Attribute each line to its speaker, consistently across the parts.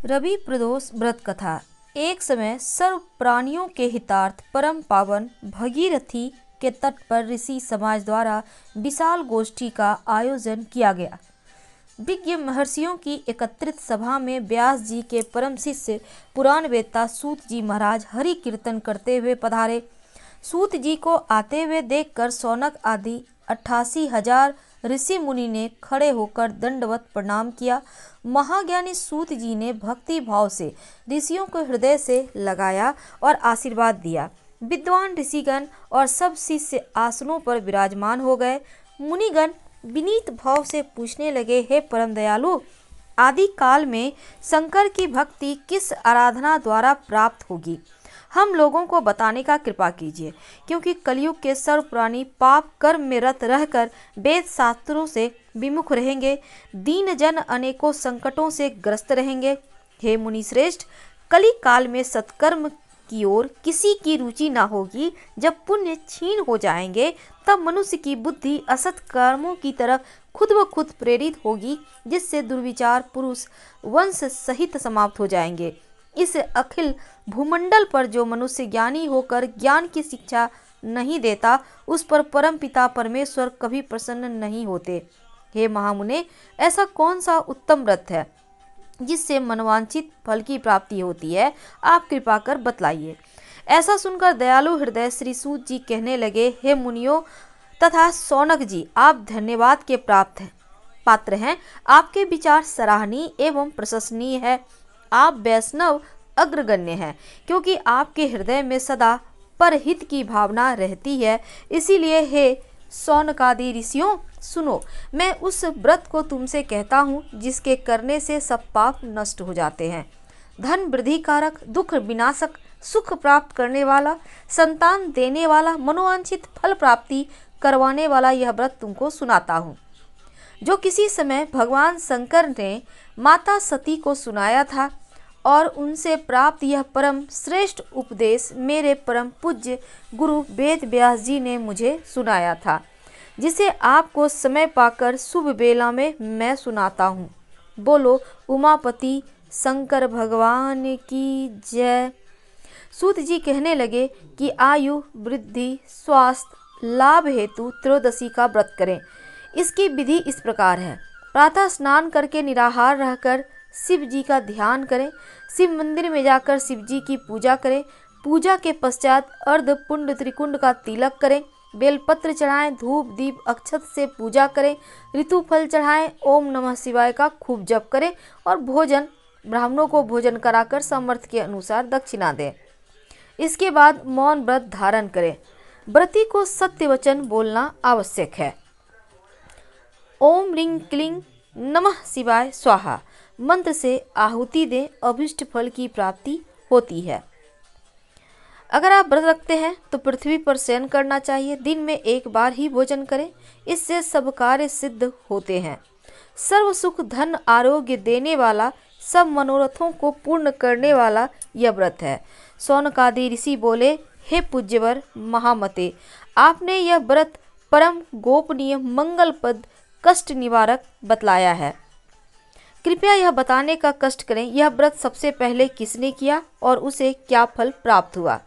Speaker 1: रवि प्रदोष व्रत कथा। एक समय सर्व प्राणियों के हितार्थ परम पावन भगीरथी के तट पर ऋषि समाज द्वारा विशाल गोष्ठी का आयोजन किया गया। विज्ञ महर्षियों की एकत्रित सभा में व्यास जी के परम शिष्य पुराण वेत्ता सूत जी महाराज हरि कीर्तन करते हुए पधारे। सूत जी को आते हुए देखकर शौनक आदि 88,000 ऋषि मुनि ने खड़े होकर दंडवत प्रणाम किया। महाज्ञानी सूत जी ने भक्ति भाव से ऋषियों को हृदय से लगाया और आशीर्वाद दिया। विद्वान ऋषिगण और सब शिष्य आसनों पर विराजमान हो गए। मुनिगण विनीत भाव से पूछने लगे, हे परम दयालु, आदि काल में शंकर की भक्ति किस आराधना द्वारा प्राप्त होगी? हम लोगों को बताने का कृपा कीजिए, क्योंकि कलयुग के सर्व प्राणी पाप कर्म में रत रहकर वेद शास्त्रों से विमुख रहेंगे। दीन जन अनेकों संकटों से ग्रस्त रहेंगे। हे मुनि श्रेष्ठ, कली काल में सत्कर्म की ओर किसी की रुचि ना होगी। जब पुण्य क्षीण हो जाएंगे तब मनुष्य की बुद्धि असत कर्मों की तरफ खुद ब खुद प्रेरित होगी, जिससे दुर्विचार पुरुष वंश सहित समाप्त हो जाएंगे। इस अखिल भूमंडल पर जो मनुष्य ज्ञानी होकर ज्ञान की शिक्षा नहीं देता, उस पर परम पिता परमेश्वर कभी प्रसन्न नहीं होते। हे महामुने, ऐसा कौन सा उत्तम व्रत है जिससे मनवांछित फल की प्राप्ति होती है? आप कृपा कर बतलाइए। ऐसा सुनकर दयालु हृदय श्री सूत जी कहने लगे, हे मुनियों तथा शौनक जी, आप धन्यवाद के पात्र हैं। आपके विचार सराहनीय एवं प्रशंसनीय है। आप वैष्णव अग्रगण्य हैं, क्योंकि आपके हृदय में सदा परहित की भावना रहती है। इसीलिए हे शौनकादि ऋषियों, सुनो, मैं उस व्रत को तुमसे कहता हूँ जिसके करने से सब पाप नष्ट हो जाते हैं। धन वृद्धि कारक, दुख विनाशक, सुख प्राप्त करने वाला, संतान देने वाला, मनोवांछित फल प्राप्ति करवाने वाला यह व्रत तुमको सुनाता हूँ, जो किसी समय भगवान शंकर ने माता सती को सुनाया था। और उनसे प्राप्त यह परम श्रेष्ठ उपदेश मेरे परम पूज्य गुरु वेद व्यास जी ने मुझे सुनाया था, जिसे आपको समय पाकर शुभ बेला में मैं सुनाता हूँ। बोलो उमापति शंकर भगवान की जय। सूत जी कहने लगे कि आयु वृद्धि स्वास्थ्य लाभ हेतु त्रयोदशी का व्रत करें। इसकी विधि इस प्रकार है। प्रातः स्नान करके निराहार रहकर शिव जी का ध्यान करें। शिव मंदिर में जाकर शिव जी की पूजा करें। पूजा के पश्चात अर्ध पुंड त्रिकुंड का तिलक करें। बेलपत्र चढ़ाएं, धूप दीप अक्षत से पूजा करें, ऋतु फल चढ़ाएं, ओम नमः शिवाय का खूब जप करें और भोजन ब्राह्मणों को भोजन कराकर सामर्थ्य के अनुसार दक्षिणा दें। इसके बाद मौन व्रत धारण करें। व्रती को सत्य वचन बोलना आवश्यक है। ओम रिंग क्लिंग नमः शिवाय स्वाहा मंत्र से आहुति दें, अभिष्ट फल की प्राप्ति होती है। अगर आप व्रत रखते हैं तो पृथ्वी पर शयन करना चाहिए। दिन में एक बार ही भोजन करें, इससे सब कार्य सिद्ध होते हैं। सर्व सुख धन आरोग्य देने वाला, सब मनोरथों को पूर्ण करने वाला यह व्रत है। शौनकादि ऋषि बोले, हे पूज्यवर महामते, आपने यह व्रत परम गोपनीय मंगलपद कष्ट निवारक बतलाया है। कृपया यह बताने का कष्ट करें, यह व्रत सबसे पहले किसने किया और उसे क्या फल प्राप्त हुआ?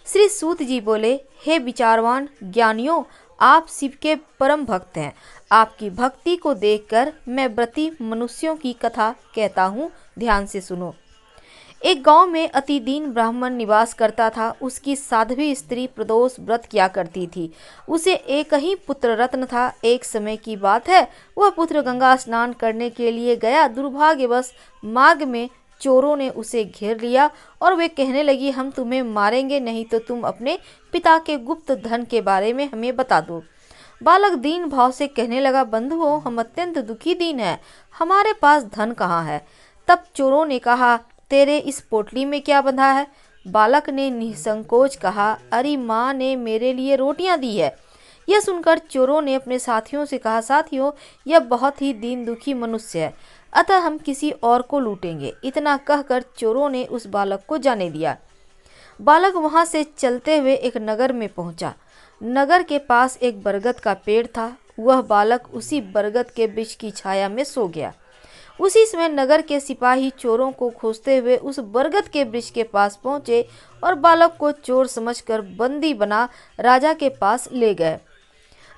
Speaker 1: श्री सूत जी बोले, हे विचारवान ज्ञानियों, आप शिव के परम भक्त हैं। आपकी भक्ति को देखकर मैं व्रती मनुष्यों की कथा कहता हूँ, ध्यान से सुनो। एक गांव में अति दीन ब्राह्मण निवास करता था। उसकी साध्वी स्त्री प्रदोष व्रत किया करती थी। उसे एक ही पुत्र रत्न था। एक समय की बात है, वह पुत्र गंगा स्नान करने के लिए गया। दुर्भाग्यवश मार्ग में चोरों ने उसे घेर लिया और वे कहने लगी, हम तुम्हें मारेंगे, नहीं तो तुम अपने पिता के गुप्त धन के बारे में हमें बता दो। बालक दीन भाव से कहने लगा, बंधुओं, हम अत्यंत दुखी दीन हैं, हमारे पास धन कहाँ है? तब चोरों ने कहा, तेरे इस पोटली में क्या बंधा है? बालक ने निसंकोच कहा, अरे माँ ने मेरे लिए रोटियां दी है। यह सुनकर चोरों ने अपने साथियों से कहा, साथियों, यह बहुत ही दीन दुखी मनुष्य है, अतः हम किसी और को लूटेंगे। इतना कहकर चोरों ने उस बालक को जाने दिया। बालक वहां से चलते हुए एक नगर में पहुंचा। नगर के पास एक बरगद का पेड़ था। वह बालक उसी बरगद के वृक्ष की छाया में सो गया। उसी समय नगर के सिपाही चोरों को खोजते हुए उस बरगद के वृक्ष के पास पहुंचे और बालक को चोर समझकर बंदी बना राजा के पास ले गए।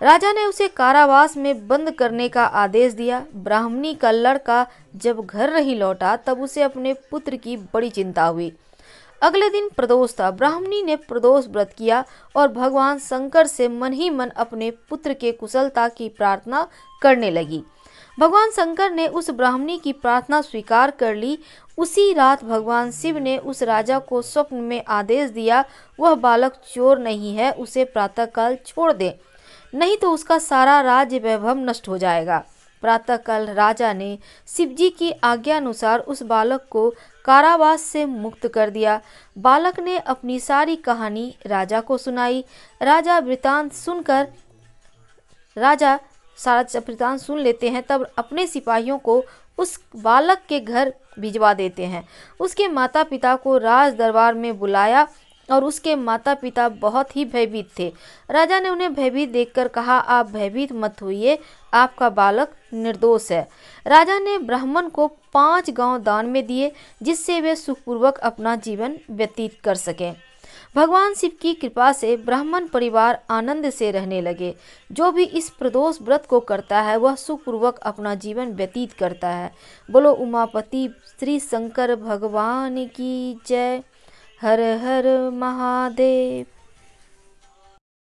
Speaker 1: राजा ने उसे कारावास में बंद करने का आदेश दिया। ब्राह्मणी का लड़का जब घर नहीं लौटा तब उसे अपने पुत्र की बड़ी चिंता हुई। अगले दिन प्रदोष था। ब्राह्मणी ने प्रदोष व्रत किया और भगवान शंकर से मन ही मन अपने पुत्र के कुशलता की प्रार्थना करने लगी। भगवान शंकर ने उस ब्राह्मणी की प्रार्थना स्वीकार कर ली। उसी रात भगवान शिव ने उस राजा को स्वप्न में आदेश दिया, वह बालक चोर नहीं है, उसे प्रातःकाल छोड़ दे, नहीं तो उसका सारा राज्य वैभव नष्ट हो जाएगा। प्रातःकाल राजा ने शिवजी की आज्ञा अनुसार उस बालक को कारावास से मुक्त कर दिया। बालक ने अपनी सारी कहानी राजा को सुनाई। राजा सारा वृतांत सुन लेते हैं, तब अपने सिपाहियों को उस बालक के घर भिजवा देते हैं। उसके माता पिता को राज दरबार में बुलाया और उसके माता पिता बहुत ही भयभीत थे। राजा ने उन्हें भयभीत देखकर कहा, आप भयभीत मत होइए, आपका बालक निर्दोष है। राजा ने ब्राह्मण को 5 गांव दान में दिए, जिससे वे सुखपूर्वक अपना जीवन व्यतीत कर सकें। भगवान शिव की कृपा से ब्राह्मण परिवार आनंद से रहने लगे। जो भी इस प्रदोष व्रत को करता है वह सुखपूर्वक अपना जीवन व्यतीत करता है। बोलो उमापति श्री शंकर भगवान की जय। हर हर महादेव।